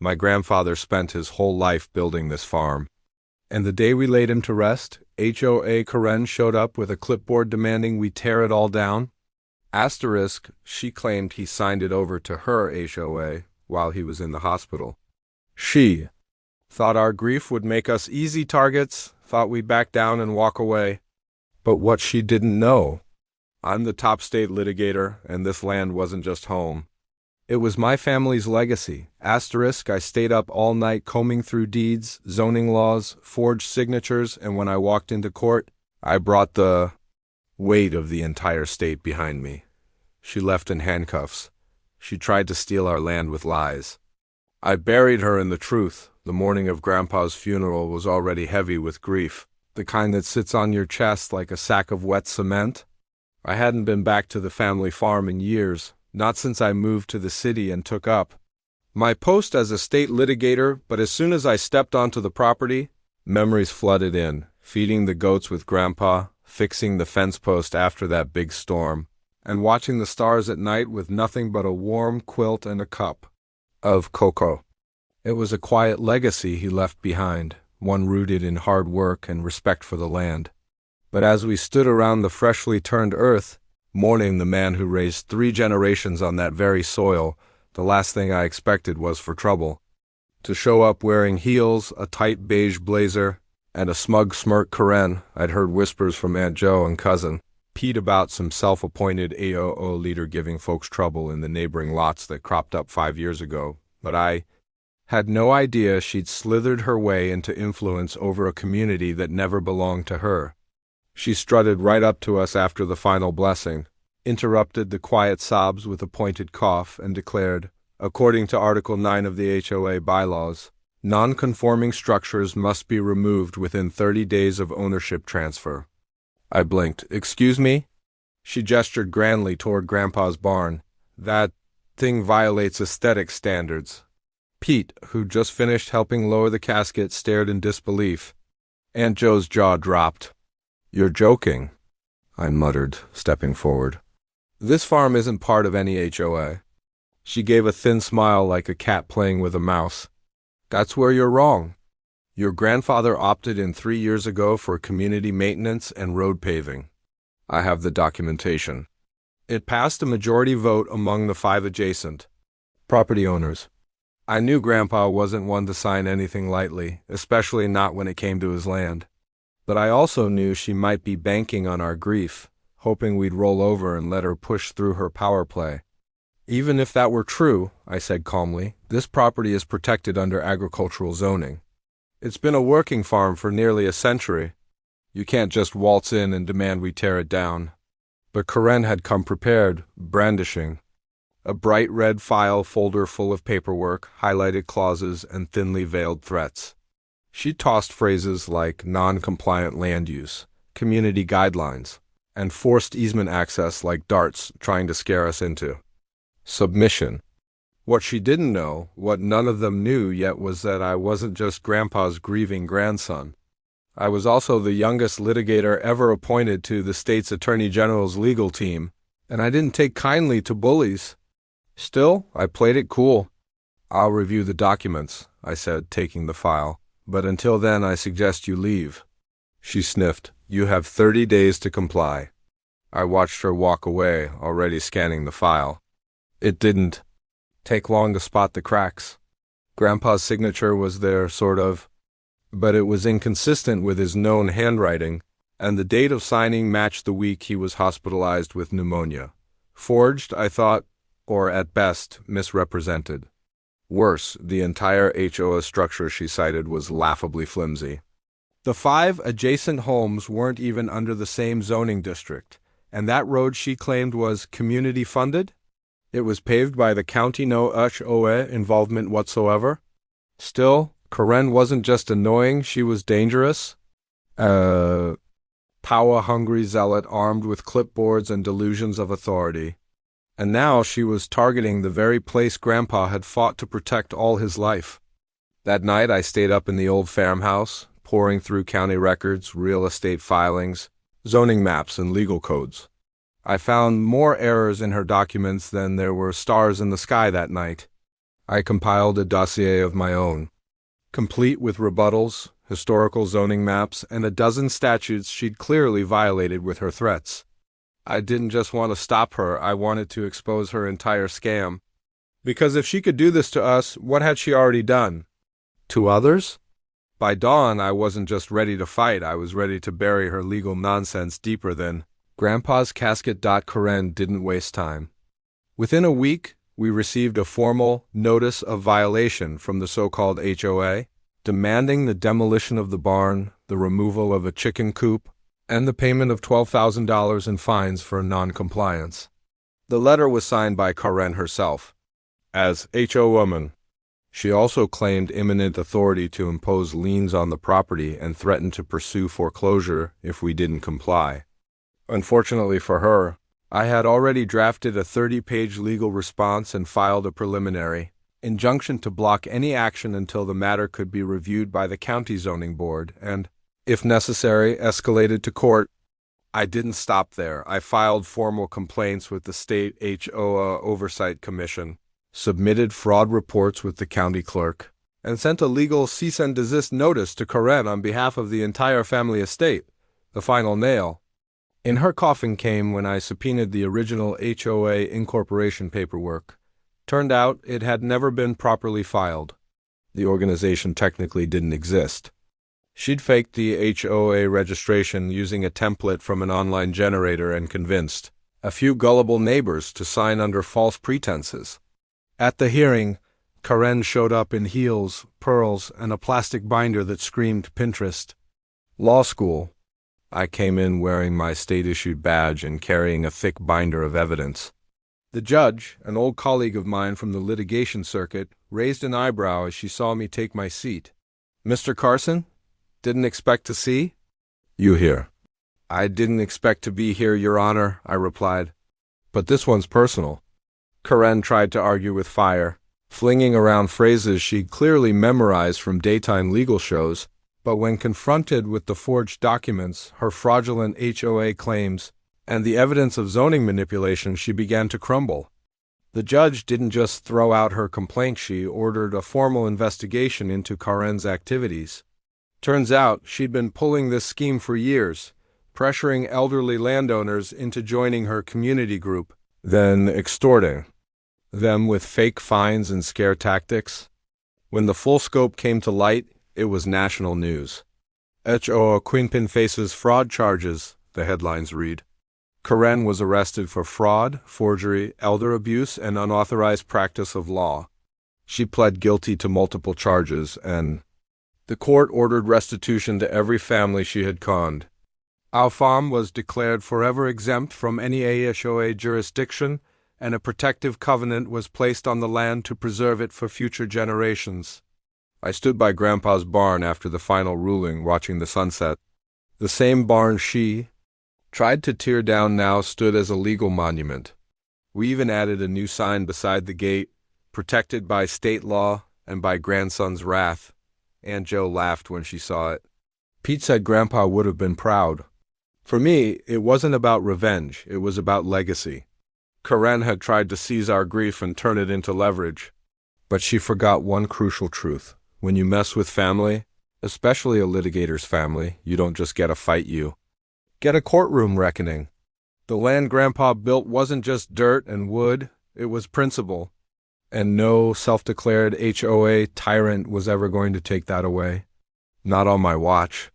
My grandfather spent his whole life building this farm. And the day we laid him to rest, HOA Karen showed up with a clipboard demanding we tear it all down. Asterisk, she claimed he signed it over to her HOA while he was in the hospital. She thought our grief would make us easy targets, thought we'd back down and walk away. But what she didn't know, I'm the top state litigator, and this land wasn't just home. It was my family's legacy. Asterisk, I stayed up all night combing through deeds, zoning laws, forged signatures, and when I walked into court, I brought the weight of the entire state behind me. She left in handcuffs. She tried to steal our land with lies. I buried her in the truth. The morning of Grandpa's funeral was already heavy with grief, the kind that sits on your chest like a sack of wet cement. I hadn't been back to the family farm in years, not since I moved to the city and took up my post as a state litigator, but as soon as I stepped onto the property, memories flooded in, feeding the goats with Grandpa, fixing the fence post after that big storm, and watching the stars at night with nothing but a warm quilt and a cup of cocoa. It was a quiet legacy he left behind, one rooted in hard work and respect for the land. But as we stood around the freshly turned earth, mourning the man who raised 3 generations on that very soil, the last thing I expected was for trouble. To show up wearing heels, a tight beige blazer, and a smug smirk Karen, I'd heard whispers from Aunt Jo and Cousin Pete about some self-appointed AOO leader giving folks trouble in the neighboring lots that cropped up 5 years ago, but I had no idea she'd slithered her way into influence over a community that never belonged to her. She strutted right up to us after the final blessing, interrupted the quiet sobs with a pointed cough, and declared, according to Article 9 of the HOA bylaws, non-conforming structures must be removed within 30 days of ownership transfer. I blinked. Excuse me? She gestured grandly toward Grandpa's barn. That thing violates aesthetic standards. Pete, who just finished helping lower the casket, stared in disbelief. Aunt Jo's jaw dropped. You're joking, I muttered, stepping forward. This farm isn't part of any HOA. She gave a thin smile like a cat playing with a mouse. That's where you're wrong. Your grandfather opted in 3 years ago for community maintenance and road paving. I have the documentation. It passed a majority vote among the 5 adjacent property owners. I knew Grandpa wasn't one to sign anything lightly, especially not when it came to his land. But I also knew she might be banking on our grief, hoping we'd roll over and let her push through her power play. Even if that were true, I said calmly, this property is protected under agricultural zoning. It's been a working farm for nearly a century. You can't just waltz in and demand we tear it down. But Karen had come prepared, brandishing a bright red file folder full of paperwork, highlighted clauses, and thinly veiled threats. She tossed phrases like non-compliant land use, community guidelines, and forced easement access like darts trying to scare us into submission. What she didn't know, what none of them knew yet, was that I wasn't just Grandpa's grieving grandson. I was also the youngest litigator ever appointed to the state's Attorney General's legal team, and I didn't take kindly to bullies. Still, I played it cool. I'll review the documents, I said, taking the file. But until then, I suggest you leave. She sniffed. You have 30 days to comply. I watched her walk away, already scanning the file. It didn't take long to spot the cracks. Grandpa's signature was there, sort of, but it was inconsistent with his known handwriting, and the date of signing matched the week he was hospitalized with pneumonia. Forged, I thought, or at best, misrepresented. Worse, the entire HOA structure she cited was laughably flimsy. The 5 adjacent homes weren't even under the same zoning district, and that road she claimed was community-funded? It was paved by the county, no HOA involvement whatsoever. Still, Karen wasn't just annoying, she was dangerous. Power-hungry zealot armed with clipboards and delusions of authority. And now she was targeting the very place Grandpa had fought to protect all his life. That night I stayed up in the old farmhouse, poring through county records, real estate filings, zoning maps, and legal codes. I found more errors in her documents than there were stars in the sky that night. I compiled a dossier of my own, complete with rebuttals, historical zoning maps, and a dozen statutes she'd clearly violated with her threats. I didn't just want to stop her, I wanted to expose her entire scam. Because if she could do this to us, what had she already done? To others? By dawn, I wasn't just ready to fight, I was ready to bury her legal nonsense deeper than Grandpa's casket. Karen didn't waste time. Within a week, we received a formal notice of violation from the so-called HOA, demanding the demolition of the barn, the removal of a chicken coop, and the payment of $12,000 in fines for non-compliance. The letter was signed by Karen herself, as HO woman. She also claimed imminent authority to impose liens on the property and threatened to pursue foreclosure if we didn't comply. Unfortunately for her, I had already drafted a 30-page legal response and filed a preliminary injunction to block any action until the matter could be reviewed by the county zoning board and, if necessary, escalated to court. I didn't stop there. I filed formal complaints with the state HOA Oversight Commission, submitted fraud reports with the county clerk, and sent a legal cease and desist notice to Karen on behalf of the entire family estate. The final nail in her coffin came when I subpoenaed the original HOA incorporation paperwork. Turned out it had never been properly filed. The organization technically didn't exist. She'd faked the HOA registration using a template from an online generator and convinced a few gullible neighbors to sign under false pretenses. At the hearing, Karen showed up in heels, pearls, and a plastic binder that screamed Pinterest. Law school. I came in wearing my state-issued badge and carrying a thick binder of evidence. The judge, an old colleague of mine from the litigation circuit, raised an eyebrow as she saw me take my seat. "Mr. Carson? Didn't expect to see?" "You here?" "I didn't expect to be here, Your Honor," I replied. "But this one's personal." Karen tried to argue with fire, flinging around phrases she'd clearly memorized from daytime legal shows. But when confronted with the forged documents, her fraudulent HOA claims, and the evidence of zoning manipulation, she began to crumble. The judge didn't just throw out her complaint, she ordered a formal investigation into Karen's activities. Turns out she'd been pulling this scheme for years, pressuring elderly landowners into joining her community group, then extorting them with fake fines and scare tactics. When the full scope came to light, it was national news. HOA Kingpin faces fraud charges, the headlines read. Karen was arrested for fraud, forgery, elder abuse, and unauthorized practice of law. She pled guilty to multiple charges, and the court ordered restitution to every family she had conned. Our farm was declared forever exempt from any HOA jurisdiction, and a protective covenant was placed on the land to preserve it for future generations. I stood by Grandpa's barn after the final ruling, watching the sunset. The same barn she tried to tear down now stood as a legal monument. We even added a new sign beside the gate, protected by state law and by grandson's wrath. Aunt Jo laughed when she saw it. Pete said Grandpa would have been proud. For me, it wasn't about revenge, it was about legacy. Karen had tried to seize our grief and turn it into leverage. But she forgot one crucial truth. When you mess with family, especially a litigator's family, you don't just get a fight, you get a courtroom reckoning. The land Grandpa built wasn't just dirt and wood, it was principle. And no self-declared HOA tyrant was ever going to take that away. Not on my watch.